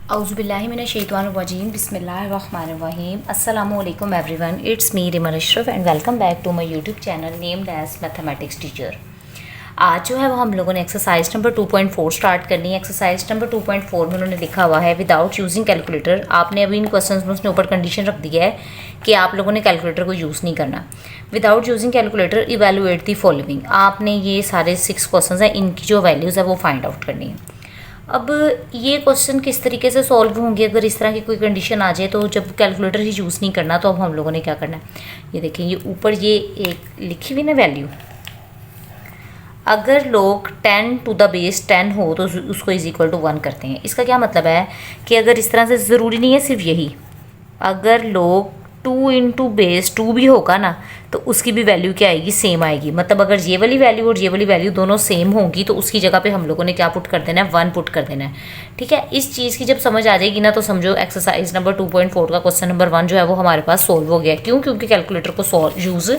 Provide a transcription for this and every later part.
औज़ुबिल्लाहिमिनश्शैतानिर्रजीम बिस्मिल्लाहिर्रहमानिर्रहीम अस्सलामुअलैकुम everyone, it's me Riman Ashraf and welcome back to my YouTube channel named as mathematics teacher. आज जो है वो हम लोगों ने एक्सरसाइज नंबर 2.4 स्टार्ट करनी है। एक्सरसाइज नंबर 2.4 में उन्होंने लिखा हुआ है विदाउट यूजिंग कैलकुलेटर। आपने अभी इन क्वेश्चंस में उसने ऊपर कंडीशन रख दी है कि आप लोगों ने कैलकुलेटर को यूज़ नहीं करना। Without using calculator evaluate the following. आपने ये सारे 6 क्वेश्चन हैं, इनकी जो वैल्यूज़ है वो फाइंड आउट करनी है। अब ये क्वेश्चन किस तरीके से सॉल्व होंगे अगर इस तरह की कोई कंडीशन आ जाए, तो जब कैलकुलेटर ही यूज़ नहीं करना तो अब हम लोगों ने क्या करना है, ये देखिए ये ऊपर ये एक लिखी हुई ना वैल्यू, अगर लोग 10 टू द बेस 10 हो तो उसको इज इक्वल टू 1 करते हैं। इसका क्या मतलब है कि अगर इस तरह से, ज़रूरी नहीं है सिर्फ यही, अगर लोग 2 इंटू बेस 2 भी होगा ना तो उसकी भी वैल्यू क्या आएगी, सेम आएगी। मतलब अगर ये वाली वैल्यू और ये वाली वैल्यू दोनों सेम होंगी तो उसकी जगह पे हम लोगों ने क्या पुट कर देना है, 1 पुट कर देना है। ठीक है, इस चीज़ की जब समझ आ जाएगी ना तो समझो एक्सरसाइज नंबर 2.4 का क्वेश्चन नंबर 1 जो है वो हमारे पास सोल्व हो गया। क्यों? क्योंकि कैलकुलेटर को यूज़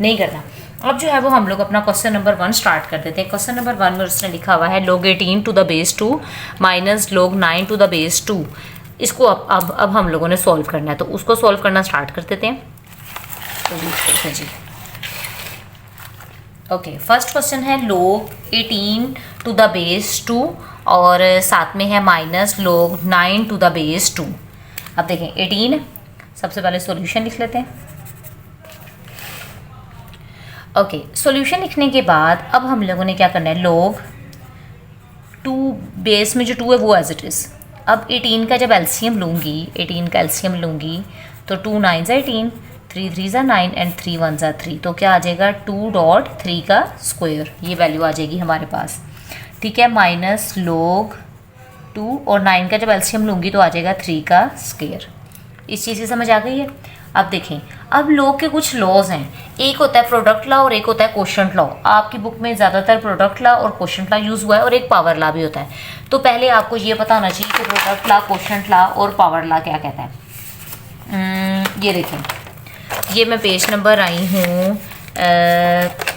नहीं करना। अब जो है वो हम लोग अपना क्वेश्चन नंबर 1 स्टार्ट कर देते हैं। क्वेश्चन नंबर 1 में उसने लिखा हुआ है लोग 18 टू द बेस 2 माइनस लोग 9 टू द बेस 2। इसको अब हम लोगों ने सॉल्व करना है, तो उसको सॉल्व करना स्टार्ट कर देते हैं। तो जी ओके, फर्स्ट क्वेश्चन है लोग 18 टू द बेस 2 और साथ में है माइनस लोग 9 टू द बेस 2। अब देखें 18, सबसे पहले सॉल्यूशन लिख लेते हैं। ओके, सॉल्यूशन लिखने के बाद अब हम लोगों ने क्या करना है, लोग 2 बेस में जो 2 है वो एज इट इज़। अब 18 का जब एलसीएम लूँगी, 18 का एलसीएम लूँगी तो 2 9 18, 3 3 9 एंड 3 1 3, तो क्या आ जाएगा 2.3 का स्क्वायर, ये वैल्यू आ जाएगी हमारे पास। ठीक है, माइनस लोग 2 और 9 का जब एलसीएम लूँगी तो आ जाएगा 3 का स्क्वायर। इस चीज़ की समझ आ गई है। अब देखें, अब लोग के कुछ लॉज हैं, एक होता है प्रोडक्ट लॉ और एक होता है क्वोशंट लॉ। आपकी बुक में ज़्यादातर प्रोडक्ट लॉ और क्वोशंट लॉ यूज़ हुआ है और एक पावर लॉ भी होता है। तो पहले आपको ये पता होना चाहिए कि प्रोडक्ट लॉ, क्वोशंट लॉ और पावर लॉ क्या कहता है। ये देखें, ये मैं पेज नंबर आई हूँ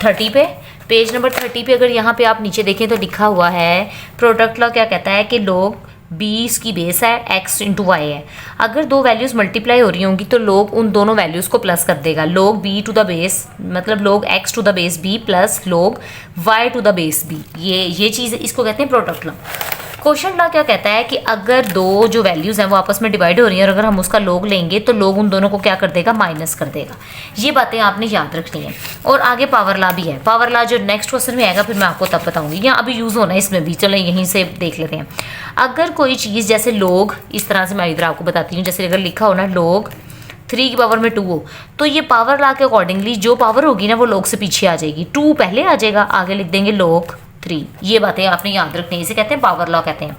30 पे। पेज नंबर 30 पे अगर यहाँ पे आप नीचे देखें तो लिखा हुआ है प्रोडक्ट लॉ क्या कहता है कि लोग 20 की बेस है, x इंटू वाई है। अगर दो वैल्यूज़ मल्टीप्लाई हो रही होंगी तो लोग उन दोनों वैल्यूज़ को प्लस कर देगा। लोग b टू द बेस, मतलब log x to the base b plus log y to the base b, ये चीज़, इसको कहते हैं प्रोडक्ट लॉ। क्वोशंट लॉ क्या कहता है कि अगर दो जो वैल्यूज़ हैं वो आपस में डिवाइड हो रही हैं और अगर हम उसका लोग लेंगे तो लोग उन दोनों को क्या कर देगा, माइनस कर देगा। ये बातें आपने याद रखनी है। और आगे पावर लॉ भी है। पावर लॉ जो नेक्स्ट क्वेश्चन में आएगा फिर मैं आपको तब बताऊंगी, या अभी यूज़ होना है इसमें भी। चलो यहीं से देख लेते हैं। अगर कोई चीज़ जैसे लोग, इस तरह से मैं इधर आपको बताती हूँ, जैसे अगर लिखा हो ना लोग 3 की पावर में 2 हो तो ये पावर लॉ के अकॉर्डिंगली जो पावर होगी ना वो लोग से पीछे आ जाएगी, 2 पहले आ जाएगा, आगे लिख देंगे लोग 3। ये बातें आपने याद रखनी है, इसे कहते हैं पावर लॉ कहते हैं।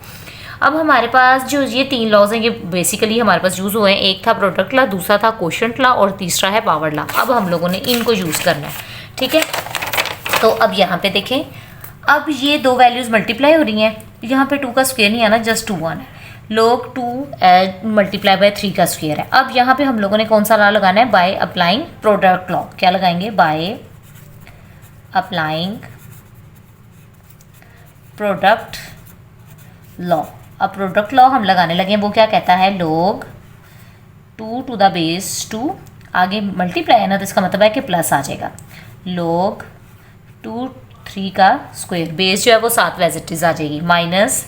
अब हमारे पास जो ये 3 लॉज हैं ये बेसिकली हमारे पास यूज़ हुए हैं। एक था प्रोडक्ट लॉ, दूसरा था क्वोशंट लॉ और तीसरा है पावर लॉ। अब हम लोगों ने इनको यूज़ करना है। ठीक है, तो अब यहाँ पे देखें, अब ये दो वैल्यूज़ मल्टीप्लाई हो रही हैं। यहाँ पे 2 का स्क्वायर नहीं आना, जस्ट 2 1 है। लोग 2 मल्टीप्लाई बाय 3 का स्क्वायर है। अब यहाँ पे हम लोगों ने कौन सा लॉ लगाना है, बाय अप्लाइंग प्रोडक्ट लॉ। क्या लगाएंगे, बाय अप्लाइंग प्रोडक्ट लॉ। अब प्रोडक्ट लॉ हम लगाने लगे, वो क्या कहता है, लोग 2 टू द बेस 2, आगे मल्टीप्लाई है ना तो इसका मतलब है कि प्लस आ जाएगा। लोग 2 3 का स्क्वायर, बेस जो है वो 7 एज इट इज़ आ जाएगी, माइनस,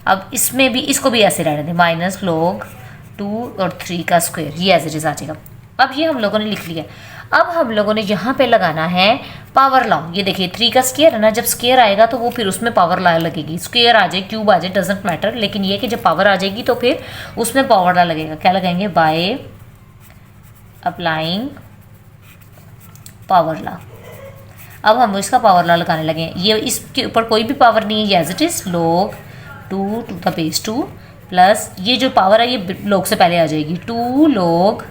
अब इसमें भी इसको भी ऐसे रहने दें, माइनस लोग 2 और 3 का स्क्वायर, ये एज इट इज़ आ जाएगा। अब ये हम लोगों ने लिख लिया। अब हम लोगों ने यहाँ पे लगाना है पावर लॉ। ये देखिए 3 का स्क्वायर है ना, जब स्क्वायर आएगा तो वो फिर उसमें पावर लॉ लगेगी। स्क्वायर आ जाए, क्यूब आ जाए, डजेंट मैटर, लेकिन ये कि जब पावर आ जाएगी तो फिर उसमें पावर लॉ लगेगा। क्या लगाएंगे, बाय अप्लाइंग पावर लॉ। अब हम इसका पावर लॉ लगाने लगे। ये इसके ऊपर कोई भी पावर नहीं है, ये एज इट इज़ लोग 2 टू द बेस 2 प्लस ये जो पावर है ये लोग से पहले आ जाएगी, 2 लोग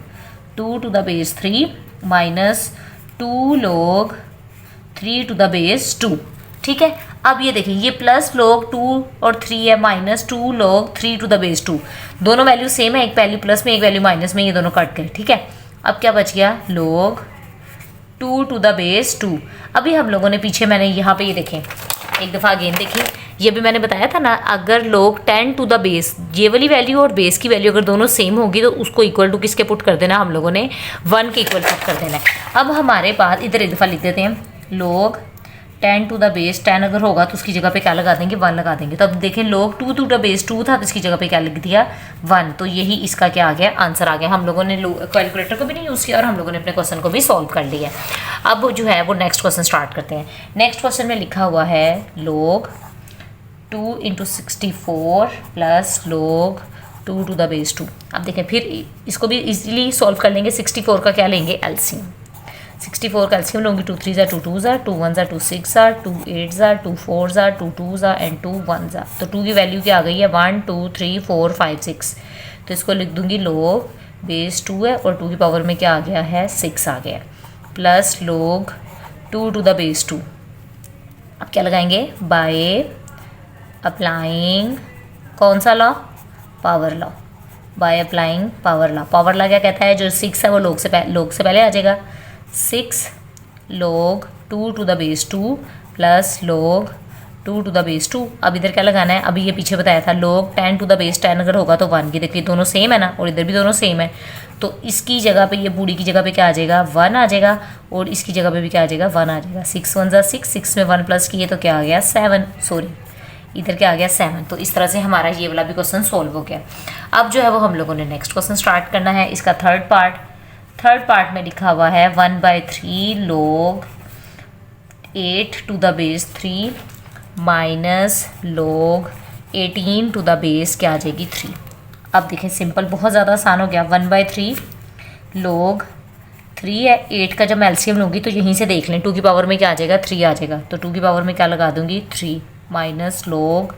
2 टू द बेस 3 माइनस 2 लोग 3 टू द बेस 2। ठीक है, अब ये देखिए, ये प्लस लोग 2 और 3 है, माइनस 2 लोग 3 टू द बेस 2। दोनों वैल्यू सेम है, एक वैल्यू प्लस में एक वैल्यू माइनस में, ये दोनों कट गए। ठीक है, अब क्या बच गया, लोग 2 टू द बेस 2। अभी हम लोगों ने पीछे, मैंने यहाँ पे ये देखें एक दफ़ा अगेन देखिए, ये भी मैंने बताया था ना, अगर लोग 10 टू द बेस, ये वाली वैल्यू और बेस की वैल्यू अगर दोनों सेम होगी तो उसको इक्वल टू किसके पुट कर देना, हम लोगों ने 1 के इक्वल पुट कर देना है। अब हमारे पास इधर एक दफ़ा लिख देते हैं, लोग 10 टू द बेस 10 अगर होगा तो उसकी जगह पे क्या लगा देंगे, 1 लगा देंगे। तो अब देखें लोग 2 टू द बेस 2 था तो इसकी जगह पे क्या लिख दिया, 1। तो यही इसका क्या आ गया, आंसर आ गया। हम लोगों ने कैलकुलेटर को भी नहीं यूज़ किया और हम लोगों ने अपने क्वेश्चन को भी सॉल्व कर लिया। अब जो है वो नेक्स्ट क्वेश्चन स्टार्ट करते हैं। नेक्स्ट क्वेश्चन में लिखा हुआ है लोग 2 इंटू 64 प्लस लोग 2 टू द बेस 2। अब देखें फिर इसको भी इजीली सॉल्व कर लेंगे। 64 का क्या लेंगे, एलसीएम। 64 का एलसीएम लूँगी, 2 3 2 2 2 1 2 6 2 8 2 4 2 2 एंड 2 1। तो 2 की वैल्यू क्या आ गई है, 1 2 3 4 5 6। तो इसको लिख दूँगी लोग बेस 2 है और 2 की पावर में क्या आ गया है, 6 आ गया, प्लस लोग 2 टू द बेस 2। अब क्या लगाएंगे, बाय अप्लाइंग कौन सा law, power law. By applying power law. Power law क्या कहता है, जो 6 है वो लोग से पहले आ जाएगा। 6 लोग 2 टू द बेस 2 प्लस लोग 2 टू द बेस 2। अब इधर क्या लगाना है, अभी ये पीछे बताया था लोग 10 टू द बेस 10 अगर होगा तो 1 की, देखिए दोनों सेम है ना और इधर भी दोनों सेम है। तो इसकी जगह पे, ये बूढ़ी की जगह पे क्या आ जाएगा, 1 आ जाएगा और इसकी जगह पे भी क्या आ जाएगा, 1 आ जाएगा। 6 1 6, 6 में 1 प्लस किए तो क्या आ गया, 7। सॉरी इधर क्या आ गया, 7। तो इस तरह से हमारा ये वाला भी क्वेश्चन सॉल्व हो गया। अब जो है वो हम लोगों ने नेक्स्ट क्वेश्चन स्टार्ट करना है। इसका थर्ड पार्ट में लिखा हुआ है 1/3 लोग 8 टू द बेस 3 माइनस लोग 18 टू द बेस क्या आ जाएगी, 3। अब देखें सिंपल, बहुत ज़्यादा आसान हो गया। 1/3 लोग 3 है, 8 का जब मैं एलसीएम लूँगी तो यहीं से देख लें 2 की पावर में क्या आ जाएगा, 3 आ जाएगा। तो 2 की पावर में क्या लगा दूँगी, 3 माइनस लोग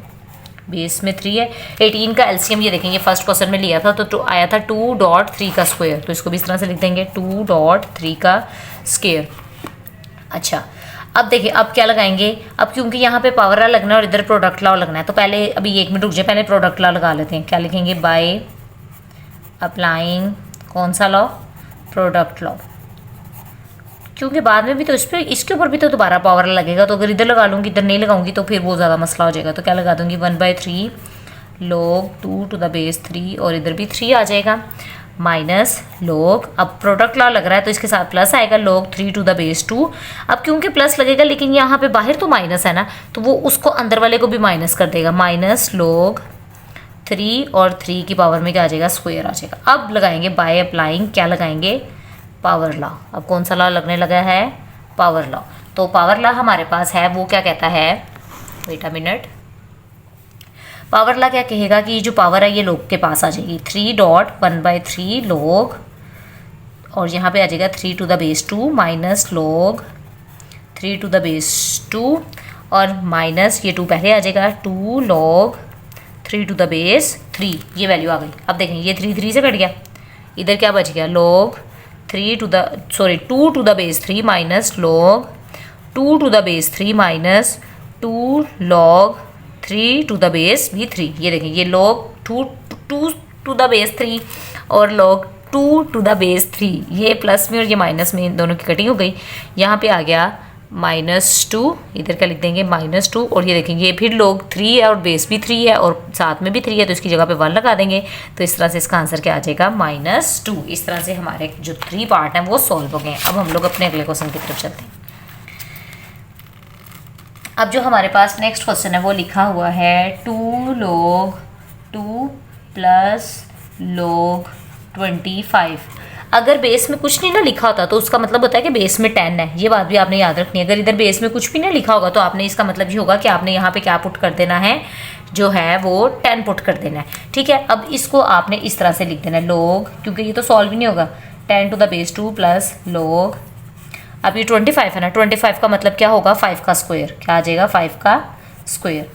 बेस में 3 है। 18 का एलसीएम ये देखेंगे फर्स्ट क्वेश्चन में लिया था तो आया था 2.3 का स्क्वायर। तो इसको भी इस तरह से लिख देंगे 2.3 का स्क्वायर। अच्छा अब देखिए अब क्या लगाएंगे, अब क्योंकि यहाँ पे पावर लॉ लगना है और इधर प्रोडक्ट लॉ लगना है तो पहले अभी 1 मिनट रुक जाए, पहले प्रोडक्ट लॉ लगा लेते हैं। क्या लिखेंगे, बाय अप्लाइंग कौन सा लॉ, प्रोडक्ट लॉ। क्योंकि बाद में भी तो इसके ऊपर भी तो दोबारा पावर लगेगा, तो अगर इधर लगा लूँगी इधर नहीं लगाऊंगी तो फिर वो ज़्यादा मसला हो जाएगा। तो क्या लगा दूँगी, 1/3 लोग 2 टू द बेस 3 और इधर भी 3 आ जाएगा, माइनस लोग, अब प्रोडक्ट लॉ लग रहा है तो इसके साथ प्लस आएगा, लोग 3 टू द बेस 2। अब क्योंकि प्लस लगेगा लेकिन यहाँ पे बाहर तो माइनस है ना, तो वो उसको अंदर वाले को भी माइनस कर देगा, माइनस लोग 3 और 3 की पावर में क्या आ जाएगा, स्क्वायर आ जाएगा। अब लगाएंगे बाय अप्लाइंग, क्या लगाएंगे, पावर लॉ। अब कौन सा लॉ लगने लगा है, पावर लॉ। तो पावर लॉ हमारे पास है, वो क्या कहता है, wait a minute, power law क्या कहेगा कि जो पावर है ये लोग के पास आ जाएगी, 3.1/3 लोग और यहाँ पे आ जाएगा 3 टू द बेस 2 माइनस लोग 3 टू द बेस 2 और माइनस ये 2 पहले आ जाएगा, 2 लोग 3 टू द बेस 3। ये वैल्यू आ गई। अब देखें ये 3 से कट गया, इधर क्या बच गया, लोग 2 to the base 3 minus log 2 to the base 3 minus 2 log 3 to the base भी 3। ये देखें ये लॉग 2 टू द बेस 3 और लॉग 2 टू द बेस 3, ये प्लस में और ये माइनस में, इन दोनों की कटिंग हो गई। यहाँ पे आ गया -2, इधर क्या लिख देंगे -2 और ये देखेंगे फिर लॉग 3 है और बेस भी 3 है और साथ में भी 3 है तो इसकी जगह पे 1 लगा देंगे। तो इस तरह से इसका आंसर क्या आ जाएगा, -2। इस तरह से हमारे जो 3 पार्ट हैं वो सॉल्व हो गए। अब हम लोग अपने अगले क्वेश्चन की तरफ चलते हैं। अब जो हमारे पास नेक्स्ट क्वेश्चन है वो लिखा हुआ है 2 लोग 2 प्लस लोग 25। अगर बेस में कुछ नहीं ना लिखा होता तो उसका मतलब होता है कि बेस में 10 है, ये बात भी आपने याद रखनी है। अगर इधर बेस में कुछ भी नहीं लिखा होगा तो आपने इसका मतलब ये होगा कि आपने यहाँ पे क्या पुट कर देना है, जो है वो 10 पुट कर देना है, ठीक है। अब इसको आपने इस तरह से लिख देना है लोग, क्योंकि ये तो सॉल्व ही नहीं होगा, 10 टू द बेस 2 प्लस लोग, अब ये 25 है ना, 25 का मतलब क्या होगा, 5 का स्क्वायर, क्या आ जाएगा 5 का स्क्वायर।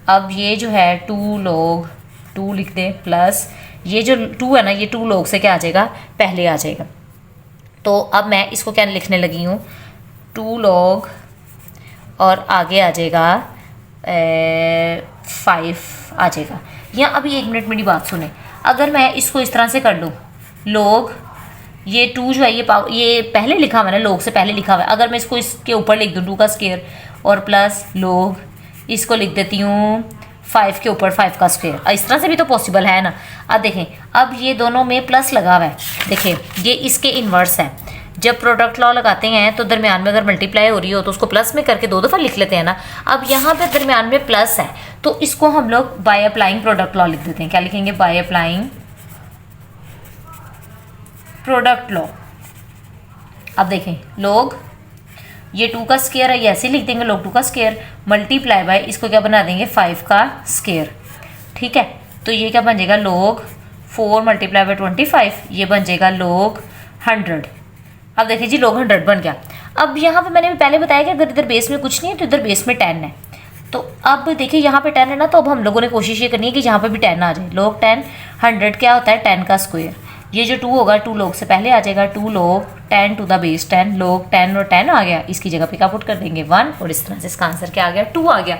अब ये जो है 2 लोग 2 लिख दें प्लस ये जो 2 है ना, ये 2 लोग से क्या आ जाएगा, पहले आ जाएगा। तो अब मैं इसको क्या लिखने लगी हूँ, 2 लोग और आगे आ जाएगा 5 आ जाएगा। या अभी 1 मिनट मेरी बात सुने, अगर मैं इसको इस तरह से कर लूँ, लोग ये 2 जो है ये पहले लिखा हुआ है ना, लोग से पहले लिखा हुआ है, अगर मैं इसको इसके ऊपर लिख दूँ 2 का स्क्वायर और प्लस लोग इसको लिख देती हूँ 5 के ऊपर 5 का स्क्वायर। इस तरह से भी तो पॉसिबल है ना। अब देखें, अब ये दोनों में प्लस लगा हुआ है, देखिए ये इसके इन्वर्स है। जब प्रोडक्ट लॉ लगाते हैं तो दरमियान में अगर मल्टीप्लाई हो रही हो तो उसको प्लस में करके 2 दफ़ा लिख लेते हैं ना। अब यहाँ पे दरमियान में प्लस है तो इसको हम लोग बाय अप्लाइंग प्रोडक्ट लॉ लिख देते हैं। क्या लिखेंगे? By applying product law. अब देखें, लोग ये 2 का स्क्वायर है, ये ऐसे लिख देंगे लोग 2 का स्क्वायर मल्टीप्लाई बाय इसको क्या बना देंगे 5 का स्क्वायर। ठीक है, तो ये क्या बन जाएगा? लोग 4 मल्टीप्लाई बाय 25, ये बन जाएगा लोग 100। अब देखिए जी, लोग 100 बन गया। अब यहाँ पे मैंने पहले बताया कि अगर इधर बेस में कुछ नहीं है तो इधर बेस में 10 है। तो अब देखिए यहाँ पे 10 है ना, तो अब हम लोगों ने कोशिश ये करनी है कि यहाँ पे भी 10 आ जाए। लोग 10, 100 क्या होता है 10 का स्क्वायर। ये जो 2 होगा 2 लोग से पहले आ जाएगा, 2 लोग 10 टू द बेस 10, लोग 10 और 10 आ गया, इसकी जगह पे क्या पुट कर देंगे 1, और इस तरह से इसका आंसर क्या आ गया 2 आ गया।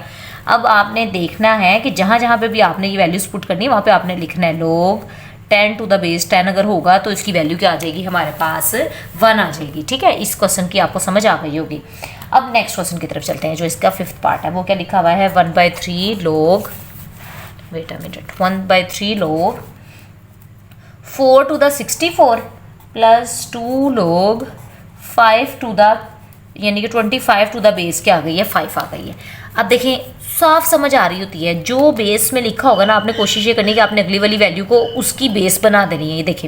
अब आपने देखना है कि जहाँ जहाँ पे भी आपने ये वैल्यूज पुट करनी है वहाँ पे आपने लिखना है लोग 10 टू द बेस 10 अगर होगा तो इसकी वैल्यू क्या आ जाएगी हमारे पास 1 आ जाएगी। ठीक है, इस क्वेश्चन की आपको समझ आ गई होगी। अब नेक्स्ट क्वेश्चन की तरफ चलते हैं जो इसका 5th पार्ट है। वो क्या लिखा हुआ है 1/3 लोग, वेट अ मिनट, 1/3 लोग 4 टू द 64 प्लस 2 लोग 5 टू द, यानी कि 25 टू द बेस क्या आ गई है 5 आ गई है। अब देखें, साफ समझ आ रही होती है, जो बेस में लिखा होगा ना आपने कोशिश ये करनी है कि आपने अगली वाली वैल्यू को उसकी बेस बना देनी है। ये देखें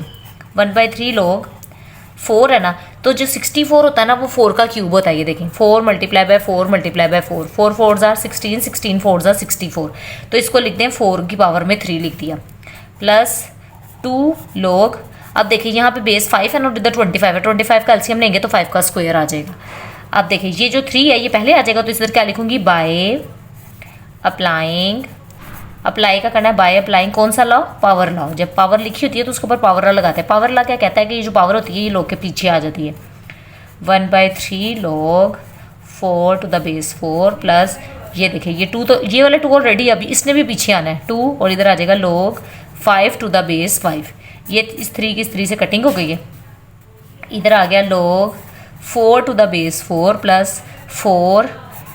1/3 लोग 4 है ना, तो जो 64 होता है ना वो 4 का क्यूब होता है। ये देखें 4 मल्टीप्लाई बाय 4 मल्टीप्लाई बाय 4, 4 4 ज़ार 16, 16 4 ज़ार 64, तो इसको लिखते हैं 4 की पावर में 3 लिख दिया, प्लस 2 लोग, अब देखिए यहाँ पे बेस 5 है ना, इधर 25 है, 25 का एलसीएम लेंगे तो 5 का स्क्वायर आ जाएगा। अब देखिए ये जो 3 है ये पहले आ जाएगा, तो इस तरह क्या लिखूंगी बाय अप्लाइंग, अप्लाई का करना है बाय अप्लाइंग कौन सा लॉ? Power law. जब पावर लिखी होती है तो उसके ऊपर पावर लॉ लगाते हैं। पावर लॉ क्या कहता है कि ये जो पावर होती है ये लोग के पीछे आ जाती है। 1/3 लोग 4 टू द बेस 4 प्लस, ये देखिए ये 2, तो ये वाला 2 ऑलरेडी अभी इसने भी पीछे आना है 2, और इधर आ जाएगा लोग 5 टू द बेस 5। ये इस 3 की इस 3 से कटिंग हो गई है, इधर आ गया लोग 4 टू द बेस 4 प्लस 4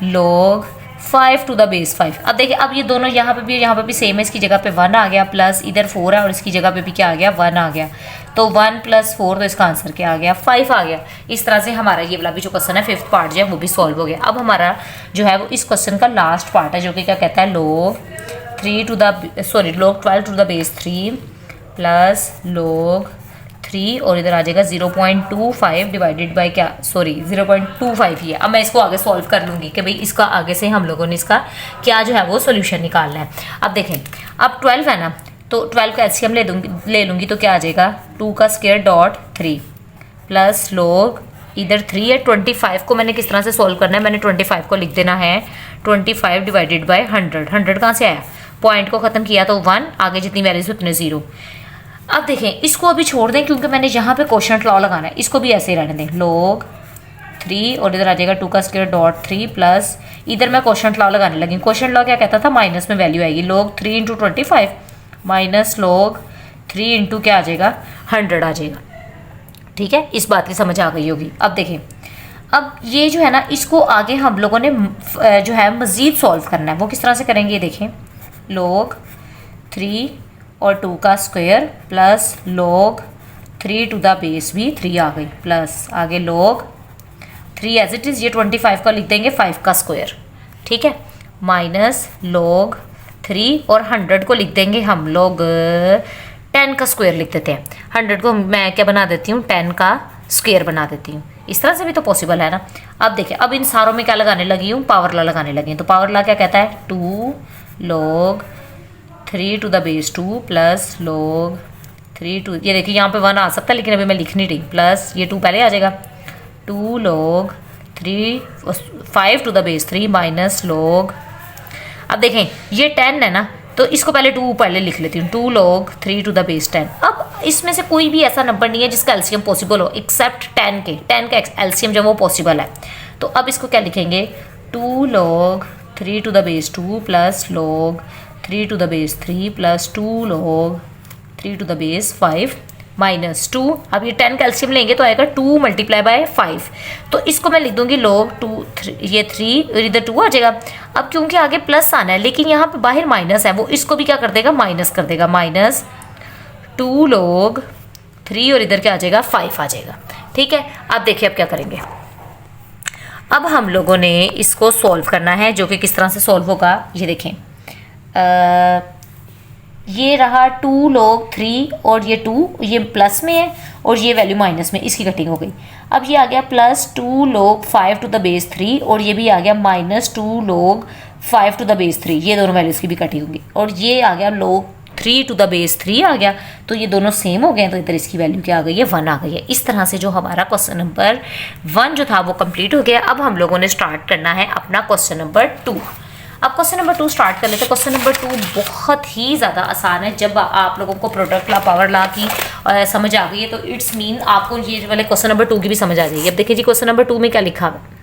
लोग 5 टू द बेस 5। अब देखिए, अब ये दोनों यहाँ पे भी सेम है, इसकी जगह पे 1 आ गया, प्लस इधर 4 है और इसकी जगह पे भी क्या आ गया 1 आ गया, तो 1 + 4, तो इसका आंसर क्या आ गया 5 आ गया। इस तरह से हमारा ये वाला भी जो क्वेश्चन है 5th पार्ट जो है वो भी सॉल्व हो गया। अब हमारा जो है वो इस क्वेश्चन का लास्ट पार्ट है जो कि क्या कहता है लोग 12 टू द बेस 3 प्लस लोग 3, और इधर आ जाएगा 0.25 डिवाइडेड बाय क्या, 0.25 ही है। अब मैं इसको आगे सॉल्व कर लूँगी कि भाई इसका आगे से हम लोगों ने इसका क्या जो है वो सोल्यूशन निकालना है। अब देखें, अब 12 है ना, तो 12 का एलसीएम ले लूँगी तो क्या आ जाएगा 2 का स्क्वायर डॉट 3 प्लस लोग इधर 3 है। 25 को मैंने किस तरह से सॉल्व करना है, मैंने 25 को लिख देना है 25 डिवाइडेड बाय 100। 100 कहाँ से आया, पॉइंट को ख़त्म किया तो 1, आगे जितनी वैल्यूज उतने 0। अब देखें, इसको अभी छोड़ दें क्योंकि मैंने यहाँ पे क्वोशंट लॉ लगाना है, इसको भी ऐसे ही रहने दें लोग 3, और इधर आ जाएगा 2 का स्क्वायर डॉट 3 प्लस, इधर मैं क्वोशंट लॉ लगाने लगी। क्वोशंट लॉ क्या कहता था, माइनस में वैल्यू आएगी, लोग 3 × 25 माइनस लोग 3 × क्या आ जाएगा 100 आ जाएगा। ठीक है, इस बात की समझ आ गई होगी। अब देखें, अब ये जो है ना इसको आगे हम लोगों ने जो है मज़ीद सॉल्व करना है। वो किस तरह से करेंगे, ये देखें लोग 3 और 2 का स्क्वायर प्लस लोग 3 टू द बेस भी 3 आ गई, प्लस आगे लोग 3 एज इट इज़, ये 25 का लिख देंगे 5 का स्क्वायर। ठीक है, माइनस लोग 3 और 100 को लिख देंगे हम लोग 10 का स्क्वायर लिख देते हैं। 100 को मैं क्या बना देती हूँ 10 का स्क्वायर बना देती हूँ। इस तरह से भी तो पॉसिबल है ना। अब देखिए, अब इन सारों में क्या लगाने लगी हूँ, पावर लॉ लगाने लगी हूँ। तो पावर लॉ क्या कहता है 2 लोग 3 टू द बेस 2 प्लस लोग 3 टू, ये देखिए यहाँ पे 1 आ सकता है लेकिन अभी मैं लिख नहीं रही, प्लस ये 2 पहले आ जाएगा 2 लोग 5 टू द बेस 3 माइनस लोग, अब देखें ये 10 है ना, तो इसको पहले 2 पहले लिख लेती हूँ, 2 लोग 3 टू द बेस 10। अब इसमें से कोई भी ऐसा नंबर नहीं है जिसका एलसीएम पॉसिबल हो एक्सेप्ट 10 का एलसीएम जब वो पॉसिबल है। तो अब इसको क्या लिखेंगे 2 लोग 3 टू द बेस 2 प्लस लोग 3 टू द बेस 3 प्लस 2 लोग 3 टू द बेस 5 -2। अब ये 10 कैल्शियम लेंगे तो आएगा 2 मल्टीप्लाई बाय 5। तो इसको मैं लिख दूंगी log 2 3, ये 3 और इधर 2 आ जाएगा। अब क्योंकि आगे प्लस आना है लेकिन यहाँ पे बाहर माइनस है, वो इसको भी क्या कर देगा, माइनस कर देगा। -2 log 3 और इधर क्या आ जाएगा, 5 आ जाएगा। ठीक है, अब देखिए अब क्या करेंगे। अब हम लोगों ने इसको सॉल्व करना है, जो कि किस तरह से सॉल्व होगा ये देखें। ये रहा 2 log 3 और ये 2, ये प्लस में है और ये वैल्यू माइनस में, इसकी कटिंग हो गई। अब ये आ गया +2 log 5 टू द बेस 3 और ये भी आ गया -2 log 5 टू द बेस 3, ये दोनों वैल्यूज़ की भी कटिंग होगी। और ये आ गया log 3 टू द बेस 3 आ गया, तो ये दोनों सेम हो गए, तो इधर इसकी वैल्यू क्या आ गई है, 1 आ गई है। इस तरह से जो हमारा क्वेश्चन नंबर 1 जो था वो कंप्लीट हो गया। अब हम लोगों ने स्टार्ट करना है अपना क्वेश्चन नंबर 2। अब क्वेश्चन नंबर 2 स्टार्ट कर लेते हैं। क्वेश्चन नंबर 2 बहुत ही ज़्यादा आसान है। जब आप लोगों को प्रोडक्ट ला, पावर ला की समझ आ गई है तो इट्स मीन आपको ये वाले क्वेश्चन नंबर 2 की भी समझ आ जाएगी। अब देखिए जी क्वेश्चन नंबर 2 में क्या लिखा हुआ है।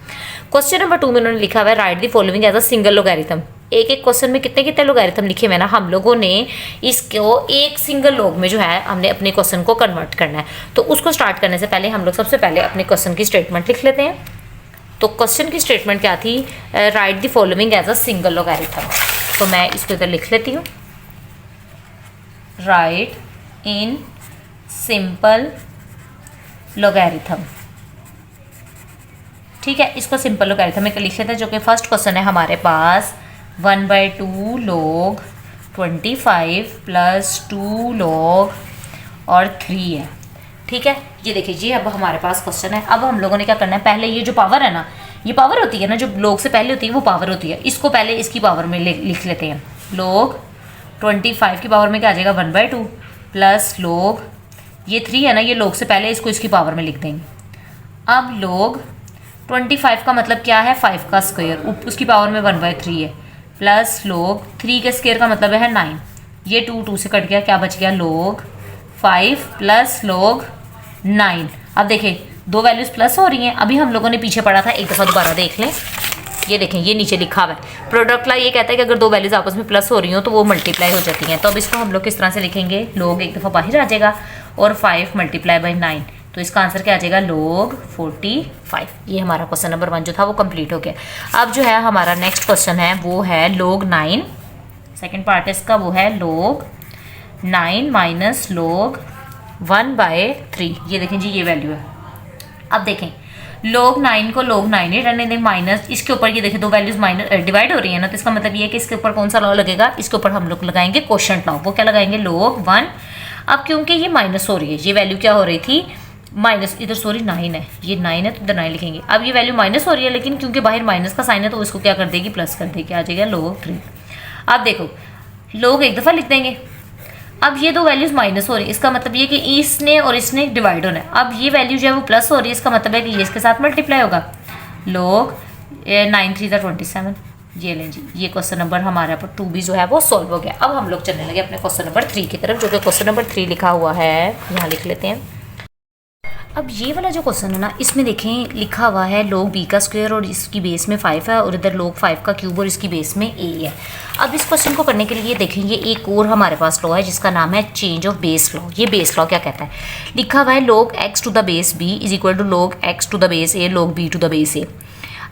क्वेश्चन नंबर 2 में उन्होंने लिखा हुआ है write the following as a single logarithm. एक एक क्वेश्चन में कितने कितने लोगैरिथम लिखे हुए हैं ना, हम लोगों ने इसको एक सिंगल लॉग में जो है हमने अपने क्वेश्चन को कन्वर्ट करना है। तो उसको स्टार्ट करने से पहले हम लोग सबसे पहले अपने क्वेश्चन की स्टेटमेंट लिख लेते हैं। तो क्वेश्चन की स्टेटमेंट क्या थी, write the following as a single logarithm. तो मैं इसको इधर लिख लेती हूँ, राइट इन सिंपल लोगैरिथम। ठीक है, इसको सिंपल लोगैरिथम में लिख लेते हैं, जो कि फर्स्ट क्वेश्चन है हमारे पास 1/2 log 25 + 2 log और 3 है। ठीक है, ये देखिए जी अब हमारे पास क्वेश्चन है। अब हम लोगों ने क्या करना है, पहले ये जो पावर है ना, ये पावर होती है ना जो log से पहले होती है वो पावर होती है, इसको पहले इसकी पावर में लिख लेते हैं। log 25 की पावर में क्या आ जाएगा 1/2 प्लस log ये 3 है ना, ये log से पहले इसको इसकी पावर में लिख देंगे। अब log 25 का मतलब क्या है, 5 का स्क्वायर, उसकी पावर में 1/3 है, प्लस log 3 के स्क्वायर का मतलब है 9। ये 2 से कट गया, क्या बच गया log 5 प्लस log 9। अब देखें दो वैल्यूज़ प्लस हो रही हैं। अभी हम लोगों ने पीछे पढ़ा था, एक दफ़ा दोबारा देख लें। ये देखें ये नीचे लिखा हुआ है प्रोडक्ट ला, ये कहता है कि अगर दो वैल्यूज़ आपस में प्लस हो रही हो तो वो मल्टीप्लाई हो जाती हैं। तो अब इसको हम लोग किस तरह से लिखेंगे, log एक दफ़ा बाहर आ जाएगा और 5 × 9, तो इसका आंसर क्या आ जाएगा log 45। ये हमारा क्वेश्चन नंबर 1 जो था वो कंप्लीट हो गया। अब जो है हमारा नेक्स्ट क्वेश्चन है वो है log 9, सेकंड पार्ट इसका वो है log 9 माइनस log 1/3। ये देखें जी ये वैल्यू है। अब देखें log 9 को log 9 ही रहने दें, माइनस इसके ऊपर ये देखें दो वैल्यूज माइनस डिवाइड हो रही है ना, तो इसका मतलब ये है कि इसके ऊपर कौन सा लॉ लगेगा, इसके ऊपर हम लोग लगाएंगे क्वोशंट लॉ। वो क्या लगाएंगे log 1। अब क्योंकि ये माइनस हो रही है, ये वैल्यू क्या हो रही थी माइनस, इधर सॉरी 9 है, ये 9 है तो इधर 9 लिखेंगे। अब ये वैल्यू माइनस हो रही है लेकिन क्योंकि बाहर माइनस का साइन है तो इसको क्या कर देगी प्लस कर देगी, आ जाएगा log 3। अब देखो log एक दफ़ा लिख देंगे। अब ये दो वैल्यूज़ माइनस हो रही है, इसका मतलब ये कि इसने और इसने डिवाइड होना है। अब ये वैल्यू जो है वो प्लस हो रही है, इसका मतलब है कि ये इसके साथ मल्टीप्लाई होगा। log 9 3 27। ये लें जी, ये क्वेश्चन नंबर हमारे पर 2 भी जो है वो सॉल्व हो गया। अब हम लोग चलने लगे अपने क्वेश्चन नंबर 3 की तरफ, जो कि क्वेश्चन नंबर 3 लिखा हुआ है, यहाँ लिख लेते हैं। अब ये वाला जो क्वेश्चन है ना, इसमें देखें लिखा हुआ है log b का स्क्वायर और इसकी बेस में 5 है और इधर log 5 का क्यूब और इसकी बेस में a है। अब इस क्वेश्चन को करने के लिए देखें ये एक और हमारे पास लॉ है जिसका नाम है चेंज ऑफ बेस लॉ। ये बेस लॉ क्या कहता है, लिखा हुआ है log x to the base b is equal to log x to the base a log b to the base a।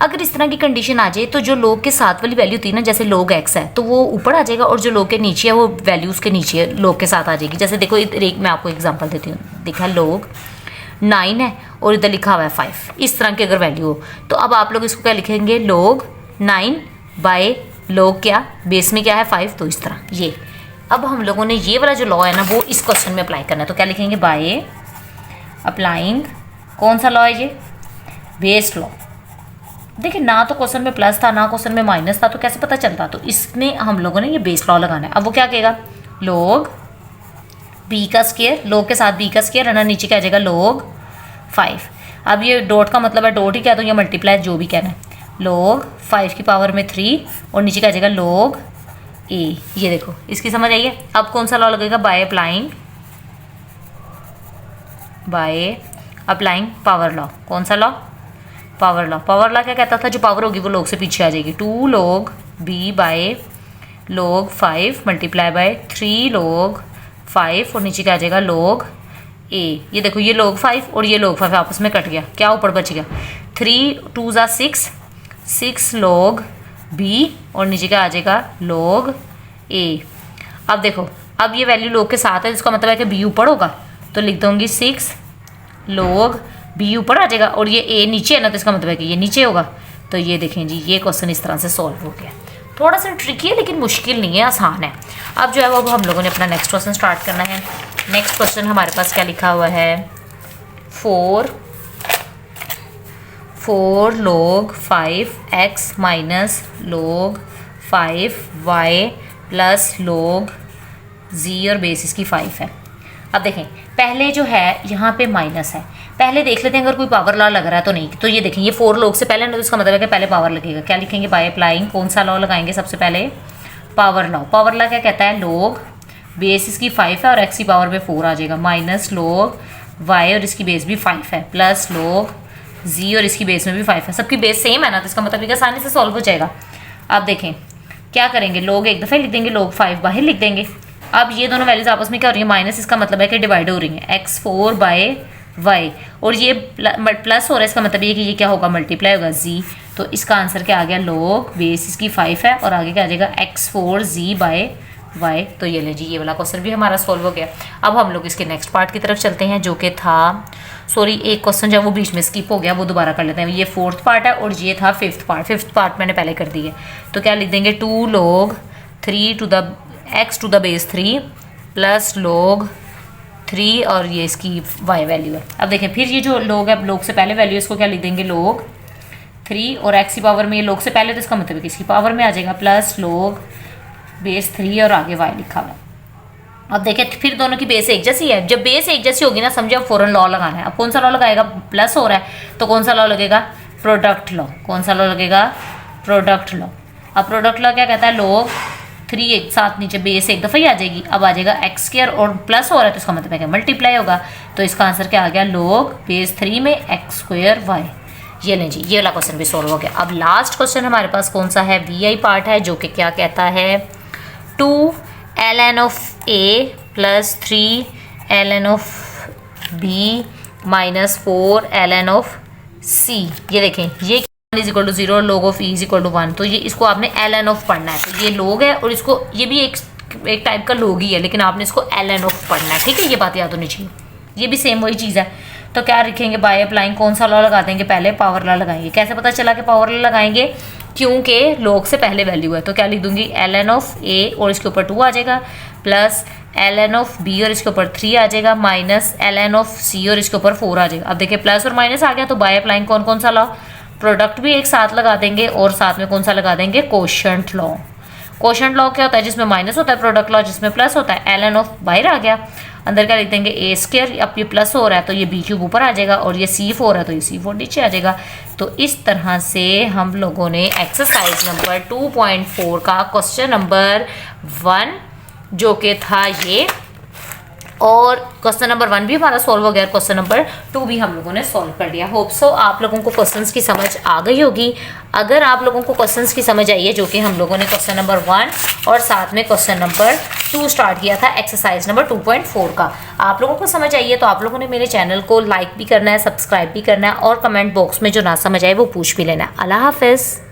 अगर इस तरह की कंडीशन आ जाए तो जो log के साथ वाली वैल्यू थी ना, जैसे log x है तो वो ऊपर आ जाएगा और जो log के नीचे है वो वैल्यू उसके नीचे log के साथ आ जाएगी। जैसे देखो एक मैं आपको एग्जाम्पल देती हूँ, देखा log 9 है और इधर लिखा हुआ है 5, इस तरह की अगर वैल्यू हो तो अब आप लोग इसको क्या लिखेंगे log 9 बाय log क्या बेस में क्या है 5, तो इस तरह ये। अब हम लोगों ने ये वाला जो लॉ है ना वो इस क्वेश्चन में अप्लाई करना है, तो क्या लिखेंगे बाय अप्लाइंग, कौन सा लॉ है ये, बेस लॉ। देखिए ना तो क्वेश्चन में प्लस था ना क्वेश्चन में माइनस था, तो कैसे पता चलता, तो इसमें हम लोगों ने ये बेस लॉ लगाना है। अब वो क्या कहेगा log b का स्क्वायर, log के साथ b का स्क्वायर है ना, नीचे क्या आ जाएगा log 5। अब ये डॉट का मतलब है डॉट ही क्या, तो ये मल्टीप्लाई जो भी कहना है log 5 की पावर में 3 और नीचे क्या आ जाएगा log a। ये देखो इसकी समझ आई है। अब कौन सा लॉ लगेगा, बाय अप्लाइंग पावर लॉ। कौन सा law, power law. Power law क्या कहता था, जो पावर होगी वो log से पीछे आ जाएगी, 2 log b by log 5 multiply by 3 log 5 और नीचे क्या आ जाएगा log ए, ये देखो ये log 5 और ये log 5 आपस में कट गया, क्या ऊपर बच गया 3 2 ज़ा 6, 6 log b और नीचे क्या आ जाएगा log a। अब देखो अब ये वैल्यू log के साथ है, जिसका मतलब है कि b ऊपर होगा, तो लिख दूंगी 6 log b ऊपर आ जाएगा और ये a नीचे है ना, तो इसका मतलब है कि ये नीचे होगा। तो ये देखें जी, ये क्वेश्चन इस तरह से सॉल्व हो गया। थोड़ा सा ट्रिकी है लेकिन मुश्किल नहीं है, आसान है। अब जो है वो हम लोगों ने अपना नेक्स्ट क्वेश्चन स्टार्ट करना है। नेक्स्ट क्वेश्चन हमारे पास क्या लिखा हुआ है 4 log 5x minus log 5y plus log z और बेस इसकी 5 है। अब देखें पहले जो है यहाँ पे माइनस है, पहले देख लेते हैं अगर कोई पावर लॉ लग रहा है तो नहीं। तो ये देखें ये 4 log से पहले ना, तो इसका मतलब है कि पहले पावर लगेगा। क्या लिखेंगे बाय अप्लाइंग, कौन सा लॉ लगाएंगे सबसे पहले पावर लॉ। पावर लॉ क्या कहता है log बेस इसकी 5 है और x की पावर में 4 आ जाएगा माइनस log y और इसकी बेस भी 5 है प्लस log z और इसकी बेस में भी 5 है। सबकी बेस सेम है ना, तो इसका मतलब आसानी से सॉल्व हो जाएगा। अब देखें क्या करेंगे, log एक दफ़े लिख देंगे, log 5 बाहर लिख देंगे। अब ये दोनों वैल्यूज आपस में क्या हो रही है माइनस, इसका मतलब है कि डिवाइड हो रही है x4 बाय y और ये प्लस हो रहा है, इसका मतलब ये कि ये क्या होगा मल्टीप्लाई होगा z। तो इसका आंसर क्या आ गया log बेस इसकी 5 है और आगे क्या आ जाएगा x4z बाय y। तो ये ले जी, ये वाला क्वेश्चन भी हमारा सॉल्व हो गया। अब हम लोग इसके नेक्स्ट पार्ट की तरफ चलते हैं, जो कि था एक क्वेश्चन जब वो बीच में स्किप हो गया, वो दोबारा कर लेते हैं। ये 4th पार्ट है और ये था 5th पार्ट। 5th पार्ट मैंने पहले कर दी है, तो क्या लिख देंगे 2 log 3 to the x to the base 3 plus log 3 और ये इसकी y वैल्यू है। अब देखें फिर ये जो log है, log से पहले वैल्यू, इसको क्या लिख देंगे log 3 और x की पावर में ये log से पहले, तो इसका मतलब है कि इसकी पावर में आ जाएगा प्लस log बेस 3 और आगे y लिखा हुआ। अब देखें फिर दोनों की बेस एक जैसी है, जब बेस एक जैसी होगी ना समझो, अब फौरन लॉ लगाना है। अब कौन सा लॉ लगाएगा, प्लस हो रहा है तो कौन सा लॉ लगेगा प्रोडक्ट लॉ। कौन सा लॉ लगेगा प्रोडक्ट लॉ। अब प्रोडक्ट लॉ क्या कहता है log 3 एक साथ नीचे बेस एक दफ़ा ही आ जाएगी, अब आ जाएगा x² और प्लस हो रहा है तो इसका मतलब है कि मल्टीप्लाई होगा। तो इसका आंसर क्या आ गया log बेस 3 में x²y। ये लें जी, ये वाला क्वेश्चन भी सॉल्व हो गया। अब लास्ट क्वेश्चन हमारे पास कौन सा है, vi पार्ट है, जो कि क्या कहता है 2 ln of a plus 3 ln of b minus 4 ln of c। ये देखें ये is equal to 0 log of e is equal to 1। तो ये इसको आपने ln of पढ़ना है। तो ये log है और इसको ये भी एक टाइप का log ही है, लेकिन आपने इसको ln of पढ़ना है, ठीक है। ये बात याद होनी चाहिए, ये भी सेम वही चीज़ है। तो क्या लिखेंगे बाय अप्लाइंग, कौन सा लॉ लगा देंगे, पहले पावर लॉ लगाएंगे। कैसे पता चला कि पावर लॉ लगाएंगे, क्योंकि log से पहले वैल्यू है। तो क्या लिख दूंगी ln of a और इसके ऊपर 2 आ जाएगा प्लस ln of b और इसके ऊपर 3 आ जाएगा माइनस ln of c और इसके ऊपर 4 आ जाएगा। अब देखिए प्लस और माइनस आ गया, तो बाय अप्लाइंग कौन कौन सा लॉ, प्रोडक्ट भी एक साथ लगा देंगे और साथ में कौन सा लगा देंगे कोशेंट लॉ। कोशेंट लॉ क्या होता है, जिसमें माइनस होता है, प्रोडक्ट लॉ जिसमें प्लस होता है। ln of बाहर आ गया, अंदर क्या लिख देंगे a²। अब ये प्लस हो रहा है तो ये b³ ऊपर आ जाएगा और ये c4 है तो ये c4 नीचे आ जाएगा। तो इस तरह से हम लोगों ने एक्सरसाइज नंबर 2.4 का क्वेश्चन नंबर 1 जो कि था ये, और क्वेश्चन नंबर 1 भी हमारा सॉल्व हो गया, क्वेश्चन नंबर 2 भी हम लोगों ने सॉल्व कर लिया। होप सो आप लोगों को क्वेश्चंस की समझ आ गई होगी। अगर आप लोगों को क्वेश्चंस की समझ आई है, जो कि हम लोगों ने क्वेश्चन नंबर 1 और साथ में क्वेश्चन नंबर 2 स्टार्ट किया था एक्सरसाइज नंबर 2.4 का, आप लोगों को समझ आई है, तो आप लोगों ने मेरे चैनल को लाइक भी करना है, सब्सक्राइब भी करना है और कमेंट बॉक्स में जो ना समझ आए वो पूछ भी लेना है। अल्लाह हाफिज़।